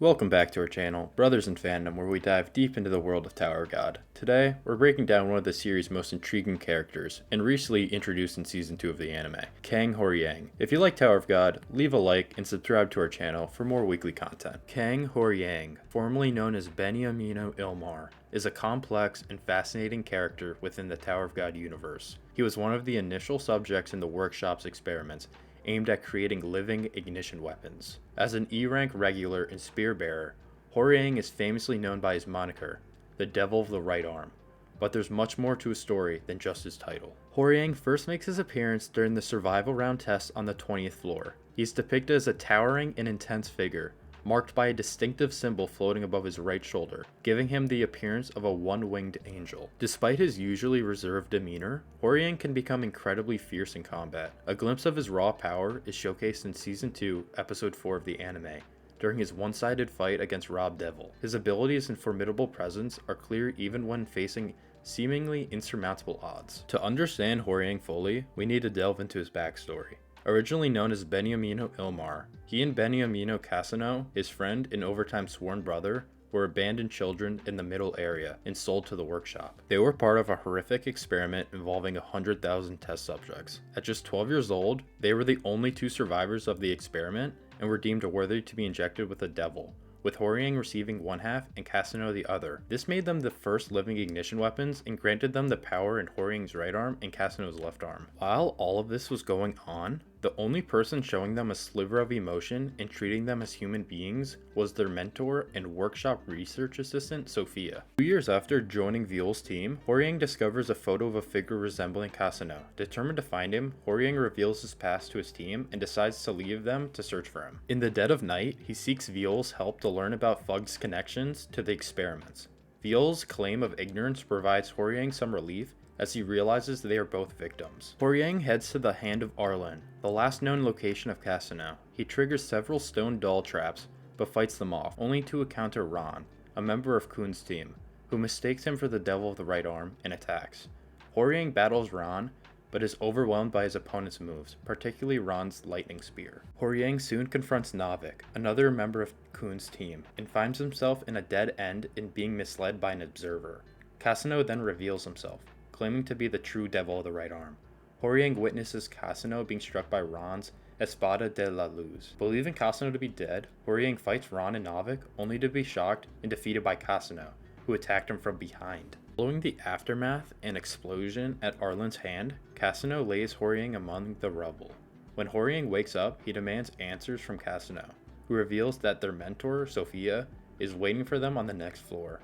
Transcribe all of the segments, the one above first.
Welcome back to our channel, Brothers in Fandom, where we dive deep into the world of Tower of God. Today, we're breaking down one of the series' most intriguing characters, and recently introduced in Season 2 of the anime, Kang Horyang. If you like Tower of God, leave a like and subscribe to our channel for more weekly content. Kang Horyang, formerly known as Beniamino Ilmar, is a complex and fascinating character within the Tower of God universe. He was one of the initial subjects in the workshop's experiments, aimed at creating living ignition weapons. As an E-rank regular and spear bearer, Horyang is famously known by his moniker, the Devil of the Right Arm. But there's much more to his story than just his title. Horyang first makes his appearance during the survival round test on the 20th floor. He's depicted as a towering and intense figure, marked by a distinctive symbol floating above his right shoulder, giving him the appearance of a one-winged angel. Despite his usually reserved demeanor, Horyang can become incredibly fierce in combat. A glimpse of his raw power is showcased in Season 2, Episode 4 of the anime, during his one-sided fight against Rob Devil. His abilities and formidable presence are clear even when facing seemingly insurmountable odds. To understand Horyang fully, we need to delve into his backstory. Originally known as Beniamino Ilmar, he and Beniamino Casino, his friend and over time sworn brother, were abandoned children in the middle area and sold to the workshop. They were part of a horrific experiment involving 100,000 test subjects. At just 12 years old, they were the only two survivors of the experiment and were deemed worthy to be injected with a devil, with Horyang receiving one half and Casino the other. This made them the first living ignition weapons and granted them the power in Horyang's right arm and Casino's left arm. While all of this was going on, the only person showing them a sliver of emotion and treating them as human beings was their mentor and workshop research assistant, Sophia. 2 years after joining Viol's team, Horyang discovers a photo of a figure resembling Casino. Determined to find him, Horyang reveals his past to his team and decides to leave them to search for him. In the dead of night, he seeks Viol's help to learn about Fug's connections to the experiments. Viol's claim of ignorance provides Horyang some relief, as he realizes they are both victims. Horyang heads to the Hand of Arlen, the last known location of Casino. He triggers several stone doll traps, but fights them off, only to encounter Ron, a member of Kun's team, who mistakes him for the Devil of the Right Arm and attacks. Horyang battles Ron, but is overwhelmed by his opponent's moves, particularly Ron's lightning spear. Horyang soon confronts Navik, another member of Kun's team, and finds himself in a dead end and being misled by an observer. Casino then reveals himself, claiming to be the true Devil of the Right Arm. Horyang witnesses Casino being struck by Ron's Espada de la Luz. Believing Casino to be dead, Horyang fights Ron and Navik, only to be shocked and defeated by Casino, who attacked him from behind. Following the aftermath and explosion at Arlen's hand, Casino lays Horyang among the rubble. When Horyang wakes up, he demands answers from Casino, who reveals that their mentor, Sophia, is waiting for them on the next floor.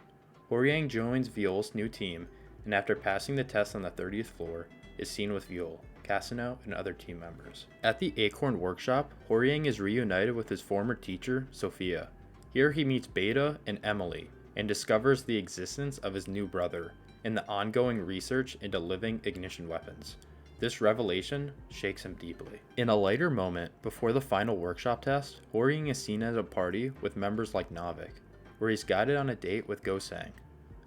Horyang joins Viol's new team, and after passing the test on the 30th floor, is seen with Viol, Casino, and other team members. At the Acorn Workshop, Horyang is reunited with his former teacher, Sophia. Here he meets Beta and Emily, and discovers the existence of his new brother, and the ongoing research into living ignition weapons. This revelation shakes him deeply. In a lighter moment, before the final workshop test, Horyang is seen at a party with members like Navik, where he's guided on a date with Gosang.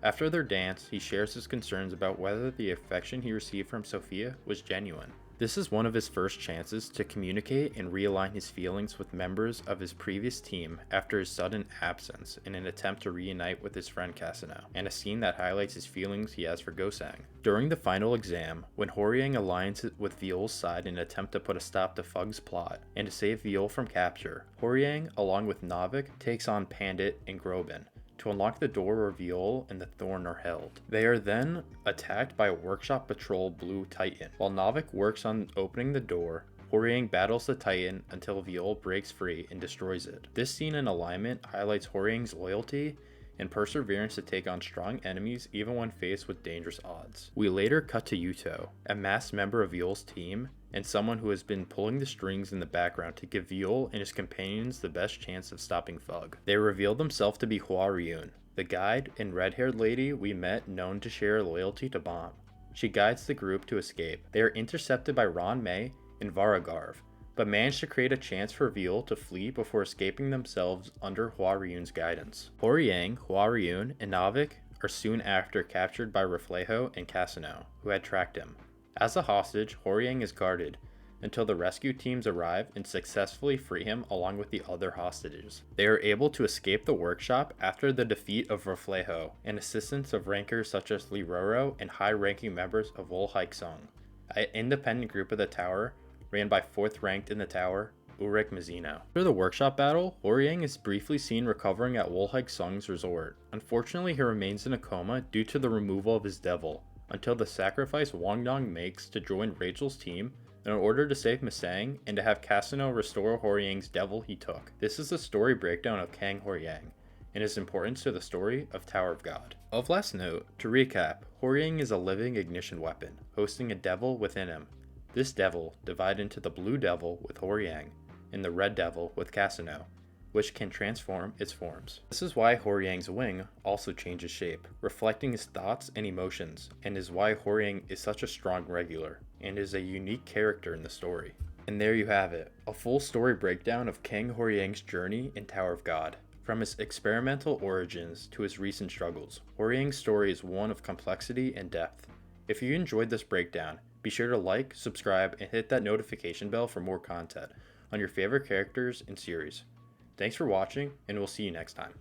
After their dance, he shares his concerns about whether the affection he received from Sophia was genuine. This is one of his first chances to communicate and realign his feelings with members of his previous team after his sudden absence in an attempt to reunite with his friend Casino, and a scene that highlights his feelings he has for Gosang. During the final exam, when Horyang aligns with Viol's side in an attempt to put a stop to Fug's plot and to save Viol from capture, Horyang, along with Navik, takes on Pandit and Grobin to unlock the door where Viol and the Thorn are held. They are then attacked by a workshop patrol Blue Titan. While Navik works on opening the door, Horyang battles the Titan until Viol breaks free and destroys it. This scene in alignment highlights Horyang's loyalty and perseverance to take on strong enemies even when faced with dangerous odds. We later cut to Yuto, a masked member of Viol's team, and someone who has been pulling the strings in the background to give Viol and his companions the best chance of stopping Fug. They reveal themselves to be Horyang, the guide and red-haired lady we met known to share loyalty to Bomb. She guides the group to escape. They are intercepted by Ron May and Varagarv, but manage to create a chance for Viol to flee before escaping themselves under Horyang's guidance. Horyang, and Navik are soon after captured by Reflejo and Casino, who had tracked him. As a hostage, Horyang is guarded, until the rescue teams arrive and successfully free him along with the other hostages. They are able to escape the workshop after the defeat of Reflejo and assistance of rankers such as Liroro and high-ranking members of Wolhike Song, an independent group of the tower ran by 4th ranked in the tower, Ulrich Mazzino. After the workshop battle, Horyang is briefly seen recovering at Wolhike Song's resort. Unfortunately, he remains in a coma due to the removal of his devil, until the sacrifice Wang Dong makes to join Rachel's team in order to save Masang and to have Casino restore Horyang's devil he took. This is the story breakdown of Kang Horyang and his importance to the story of Tower of God. Of last note, to recap, Horyang is a living ignition weapon, hosting a devil within him. This devil divided into the blue devil with Horyang and the red devil with Casino, which can transform its forms. This is why Horyang's wing also changes shape, reflecting his thoughts and emotions, and is why Horyang is such a strong regular, and is a unique character in the story. And there you have it, a full story breakdown of Kang Horyang's journey in Tower of God. From his experimental origins to his recent struggles, Horyang's story is one of complexity and depth. If you enjoyed this breakdown, be sure to like, subscribe, and hit that notification bell for more content on your favorite characters and series. Thanks for watching, and we'll see you next time.